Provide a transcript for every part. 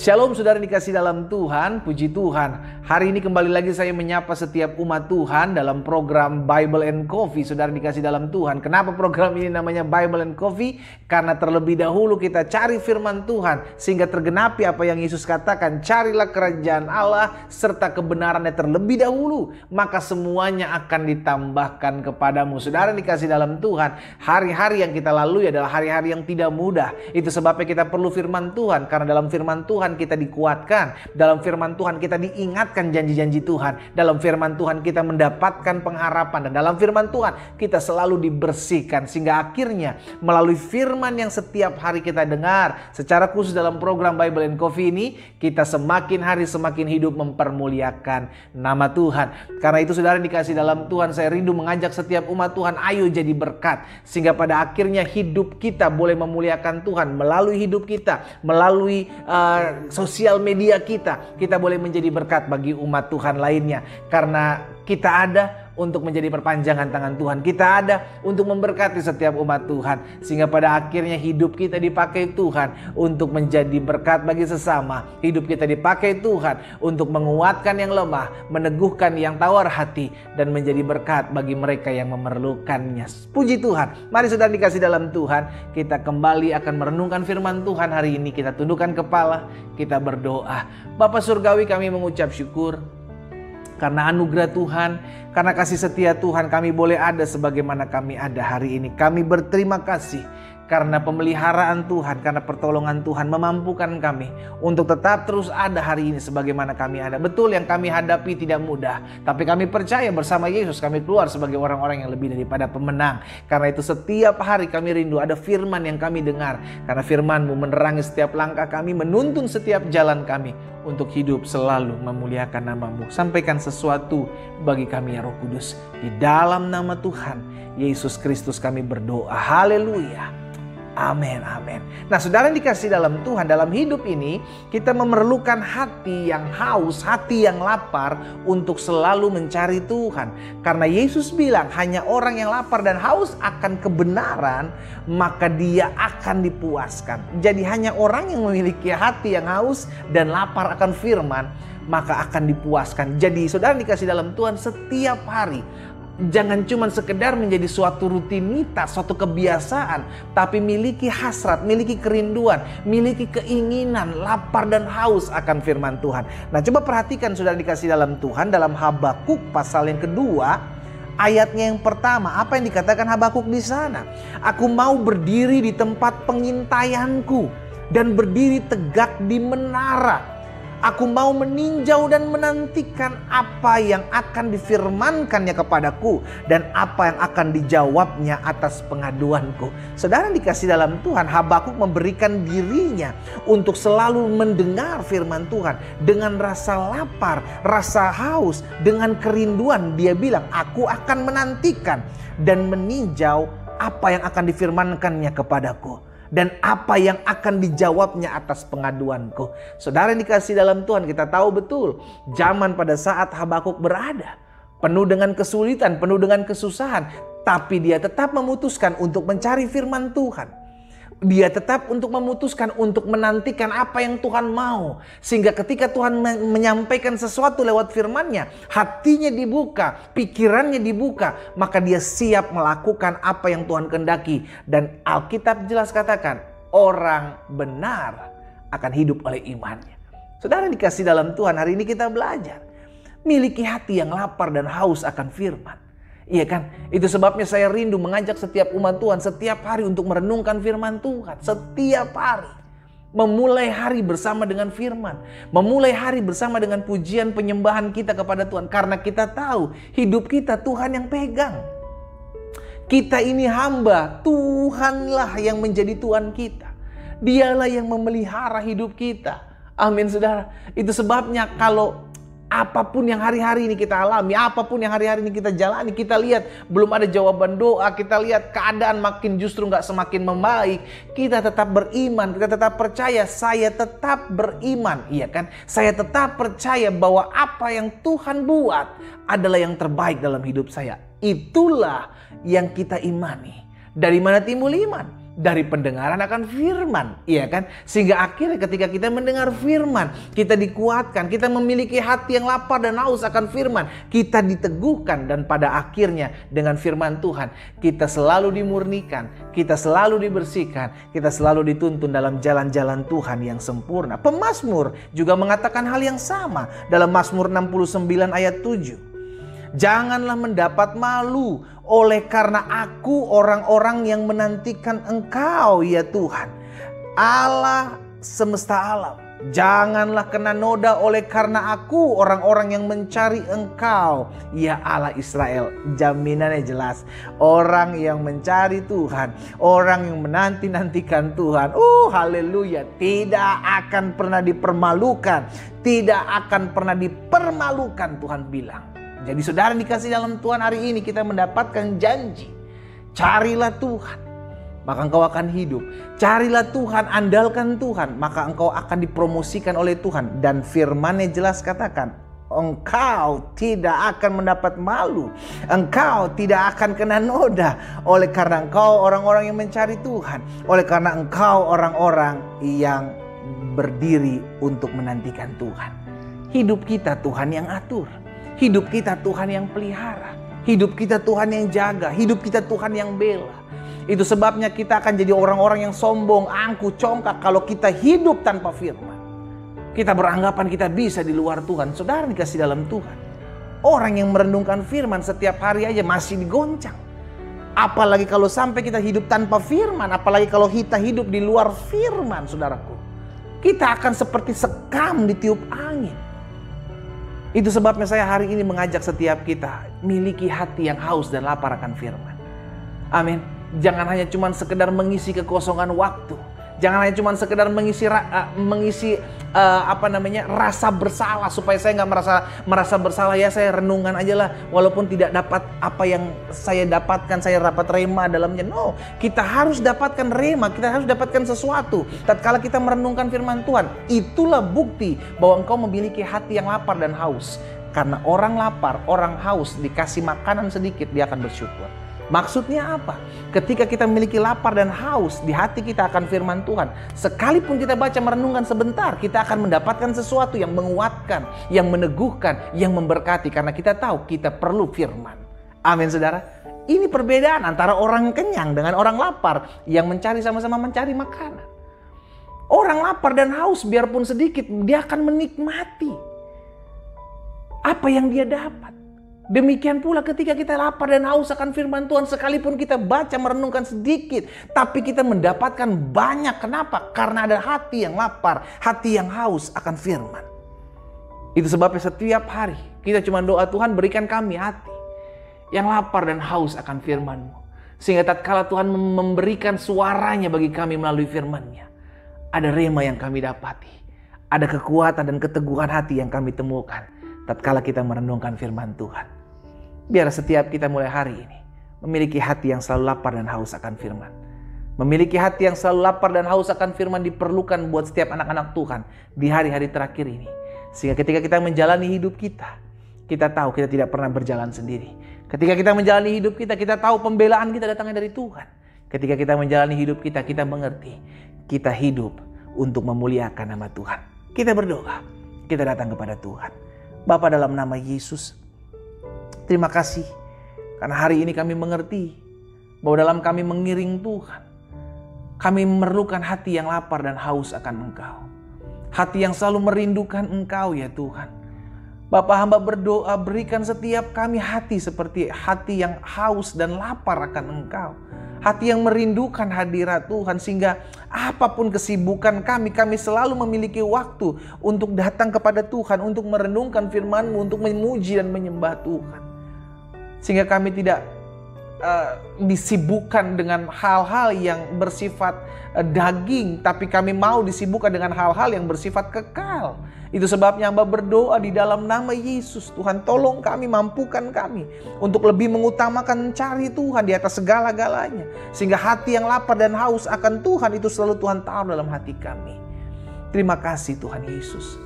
Shalom saudara dikasih dalam Tuhan, puji Tuhan. Hari ini kembali lagi saya menyapa setiap umat Tuhan dalam program Bible and Coffee. Saudara dikasih dalam Tuhan. Kenapa program ini namanya Bible and Coffee? Karena terlebih dahulu kita cari firman Tuhan sehingga tergenapi apa yang Yesus katakan. Carilah kerajaan Allah serta kebenarannya terlebih dahulu, maka semuanya akan ditambahkan kepadamu. Saudara dikasih dalam Tuhan, hari-hari yang kita lalui adalah hari-hari yang tidak mudah. Itu sebabnya kita perlu firman Tuhan, karena dalam firman Tuhan kita dikuatkan, dalam firman Tuhan kita diingatkan janji-janji Tuhan, dalam firman Tuhan kita mendapatkan pengharapan, dan dalam firman Tuhan kita selalu dibersihkan, sehingga akhirnya melalui firman yang setiap hari kita dengar, secara khusus dalam program Bible and Coffee ini, kita semakin hari semakin hidup mempermuliakan nama Tuhan. Karena itu saudara dikasih dalam Tuhan, saya rindu mengajak setiap umat Tuhan, ayo jadi berkat, sehingga pada akhirnya hidup kita boleh memuliakan Tuhan melalui hidup kita, melalui sosial media kita boleh menjadi berkat bagi umat Tuhan lainnya. Karena kita ada untuk menjadi perpanjangan tangan Tuhan. Kita ada untuk memberkati setiap umat Tuhan. Sehingga pada akhirnya hidup kita dipakai Tuhan untuk menjadi berkat bagi sesama. Hidup kita dipakai Tuhan untuk menguatkan yang lemah, meneguhkan yang tawar hati, dan menjadi berkat bagi mereka yang memerlukannya. Puji Tuhan. Mari saudara dikasih dalam Tuhan, kita kembali akan merenungkan firman Tuhan hari ini. Kita tundukkan kepala, kita berdoa. Bapa Surgawi, kami mengucap syukur karena anugerah Tuhan, karena kasih setia Tuhan, kami boleh ada sebagaimana kami ada hari ini. Kami berterima kasih karena pemeliharaan Tuhan, karena pertolongan Tuhan memampukan kami untuk tetap terus ada hari ini sebagaimana kami ada. Betul, yang kami hadapi tidak mudah, tapi kami percaya bersama Yesus kami keluar sebagai orang-orang yang lebih daripada pemenang. Karena itu setiap hari kami rindu ada firman yang kami dengar, karena firman-Mu menerangi setiap langkah kami, menuntun setiap jalan kami untuk hidup selalu memuliakan nama-Mu. Sampaikan sesuatu bagi kami ya Roh Kudus. Di dalam nama Tuhan Yesus Kristus kami berdoa. Haleluya. Amin, amin. Nah saudara yang dikasih dalam Tuhan, dalam hidup ini kita memerlukan hati yang haus, hati yang lapar untuk selalu mencari Tuhan. Karena Yesus bilang hanya orang yang lapar dan haus akan kebenaran, maka dia akan dipuaskan. Jadi hanya orang yang memiliki hati yang haus dan lapar akan firman, maka akan dipuaskan. Jadi saudara dikasih dalam Tuhan, setiap hari jangan cuma sekedar menjadi suatu rutinitas, suatu kebiasaan, tapi miliki hasrat, miliki kerinduan, miliki keinginan, lapar dan haus akan firman Tuhan. Nah coba perhatikan saudara dikasih dalam Tuhan, dalam Habakuk pasal yang kedua, ayatnya yang pertama, apa yang dikatakan Habakuk di sana? Aku mau berdiri di tempat pengintaianku dan berdiri tegak di menara. Aku mau meninjau dan menantikan apa yang akan difirmankannya kepadaku dan apa yang akan dijawabnya atas pengaduanku. Saudara dikasih dalam Tuhan, Habakuk memberikan dirinya untuk selalu mendengar firman Tuhan dengan rasa lapar, rasa haus, dengan kerinduan. Dia bilang, aku akan menantikan dan meninjau apa yang akan difirmankannya kepadaku dan apa yang akan dijawabnya atas pengaduanku. Saudara yang dikasih dalam Tuhan, kita tahu betul zaman pada saat Habakuk berada penuh dengan kesulitan, penuh dengan kesusahan, tapi dia tetap memutuskan untuk mencari firman Tuhan. Dia tetap untuk memutuskan untuk menantikan apa yang Tuhan mau. Sehingga ketika Tuhan menyampaikan sesuatu lewat firman-Nya, hatinya dibuka, pikirannya dibuka, maka dia siap melakukan apa yang Tuhan kehendaki. Dan Alkitab jelas katakan, orang benar akan hidup oleh imannya. Saudara dikasih dalam Tuhan, hari ini kita belajar miliki hati yang lapar dan haus akan firman. Iya kan? Itu sebabnya saya rindu mengajak setiap umat Tuhan setiap hari untuk merenungkan firman Tuhan. Setiap hari. Memulai hari bersama dengan firman. Memulai hari bersama dengan pujian penyembahan kita kepada Tuhan. Karena kita tahu hidup kita Tuhan yang pegang. Kita ini hamba. Tuhanlah yang menjadi Tuhan kita. Dialah yang memelihara hidup kita. Amin saudara. Itu sebabnya kalau apapun yang hari-hari ini kita alami, apapun yang hari-hari ini kita jalani, kita lihat belum ada jawaban doa, kita lihat keadaan makin justru nggak semakin membaik, kita tetap beriman, kita tetap percaya, saya tetap beriman, iya kan? Saya tetap percaya bahwa apa yang Tuhan buat adalah yang terbaik dalam hidup saya. Itulah yang kita imani. Dari mana timbul iman? Dari pendengaran akan firman, iya kan? Sehingga akhirnya ketika kita mendengar firman, kita dikuatkan, kita memiliki hati yang lapar dan haus akan firman, kita diteguhkan, dan pada akhirnya dengan firman Tuhan, kita selalu dimurnikan, kita selalu dibersihkan, kita selalu dituntun dalam jalan-jalan Tuhan yang sempurna. Pemazmur juga mengatakan hal yang sama dalam Mazmur 69 ayat 7. Janganlah mendapat malu oleh karena aku orang-orang yang menantikan Engkau ya Tuhan, Allah semesta alam. Janganlah kena noda oleh karena aku orang-orang yang mencari Engkau ya Allah Israel. Jaminannya jelas, orang yang mencari Tuhan, orang yang menanti-nantikan Tuhan, haleluya, tidak akan pernah dipermalukan, tidak akan pernah dipermalukan, Tuhan bilang. Jadi saudara dikasih dalam Tuhan, hari ini kita mendapatkan janji. Carilah Tuhan, maka engkau akan hidup. Carilah Tuhan, andalkan Tuhan, maka engkau akan dipromosikan oleh Tuhan. Dan firman-Nya jelas katakan, engkau tidak akan mendapat malu, engkau tidak akan kena noda, oleh karena engkau orang-orang yang mencari Tuhan, oleh karena engkau orang-orang yang berdiri untuk menantikan Tuhan. Hidup kita Tuhan yang atur, hidup kita Tuhan yang pelihara, hidup kita Tuhan yang jaga, hidup kita Tuhan yang bela. Itu sebabnya kita akan jadi orang-orang yang sombong, angkuh, congkak kalau kita hidup tanpa firman. Kita beranggapan kita bisa di luar Tuhan. Saudara dikasih dalam Tuhan, orang yang merenungkan firman setiap hari aja masih digoncang. Apalagi kalau sampai kita hidup tanpa firman, apalagi kalau kita hidup di luar firman, saudaraku. Kita akan seperti sekam ditiup angin. Itu sebabnya saya hari ini mengajak setiap kita miliki hati yang haus dan lapar akan firman. Amin. Jangan hanya cuma sekedar mengisi kekosongan waktu. Jangan hanya cuma sekedar mengisi rasa bersalah supaya saya nggak merasa bersalah, ya saya renungan aja lah walaupun tidak dapat apa yang saya dapatkan, saya dapat rema dalamnya. No, kita harus dapatkan rema, kita harus dapatkan sesuatu. Tatkala kita merenungkan firman Tuhan, itulah bukti bahwa engkau memiliki hati yang lapar dan haus. Karena orang lapar, orang haus dikasih makanan sedikit, dia akan bersyukur. Maksudnya apa? Ketika kita memiliki lapar dan haus di hati kita akan firman Tuhan, sekalipun kita baca merenungkan sebentar, kita akan mendapatkan sesuatu yang menguatkan, yang meneguhkan, yang memberkati. Karena kita tahu kita perlu firman. Amin saudara. Ini perbedaan antara orang kenyang dengan orang lapar yang mencari, sama-sama mencari makanan. Orang lapar dan haus biarpun sedikit, dia akan menikmati apa yang dia dapat. Demikian pula ketika kita lapar dan haus akan firman Tuhan, sekalipun kita baca merenungkan sedikit, tapi kita mendapatkan banyak. Kenapa? Karena ada hati yang lapar, hati yang haus akan firman. Itu sebabnya setiap hari kita cuma doa, Tuhan berikan kami hati yang lapar dan haus akan firman-Mu. Sehingga tatkala Tuhan memberikan suaranya bagi kami melalui firman-Nya, ada rema yang kami dapati, ada kekuatan dan keteguhan hati yang kami temukan tatkala kita merenungkan firman Tuhan. Biar setiap kita mulai hari ini memiliki hati yang selalu lapar dan haus akan firman. Memiliki hati yang selalu lapar dan haus akan firman diperlukan buat setiap anak-anak Tuhan di hari-hari terakhir ini. Sehingga ketika kita menjalani hidup kita, kita tahu kita tidak pernah berjalan sendiri. Ketika kita menjalani hidup kita, kita tahu pembelaan kita datangnya dari Tuhan. Ketika kita menjalani hidup kita, kita mengerti kita hidup untuk memuliakan nama Tuhan. Kita berdoa, kita datang kepada Tuhan. Bapa, dalam nama Yesus, terima kasih karena hari ini kami mengerti bahwa dalam kami mengiring Tuhan, kami memerlukan hati yang lapar dan haus akan Engkau. Hati yang selalu merindukan Engkau ya Tuhan. Bapa, hamba berdoa berikan setiap kami hati seperti hati yang haus dan lapar akan Engkau. Hati yang merindukan hadirat Tuhan, sehingga apapun kesibukan kami selalu memiliki waktu untuk datang kepada Tuhan, untuk merenungkan firman-Mu, untuk memuji dan menyembah Tuhan. Sehingga kami tidak disibukkan dengan hal-hal yang bersifat daging, tapi kami mau disibukkan dengan hal-hal yang bersifat kekal. Itu sebabnya hamba berdoa di dalam nama Yesus, Tuhan tolong kami, mampukan kami untuk lebih mengutamakan mencari Tuhan di atas segala-galanya. Sehingga hati yang lapar dan haus akan Tuhan itu selalu Tuhan taruh dalam hati kami. Terima kasih Tuhan Yesus.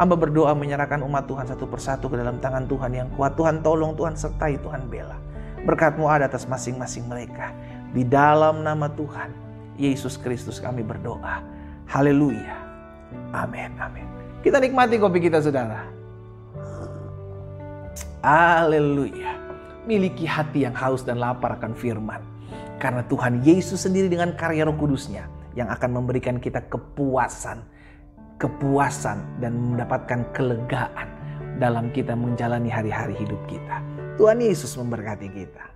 Hamba berdoa menyerahkan umat Tuhan satu persatu ke dalam tangan Tuhan yang kuat. Tuhan tolong, Tuhan sertai, Tuhan bela. Berkat-Mu ada atas masing-masing mereka. Di dalam nama Tuhan Yesus Kristus kami berdoa. Haleluya. Amin, amin. Kita nikmati kopi kita, saudara. Haleluya. Miliki hati yang haus dan lapar akan firman. Karena Tuhan Yesus sendiri dengan karya Roh Kudus-Nya yang akan memberikan kita kepuasan dan mendapatkan kelegaan dalam kita menjalani hari-hari hidup kita. Tuhan Yesus memberkati kita.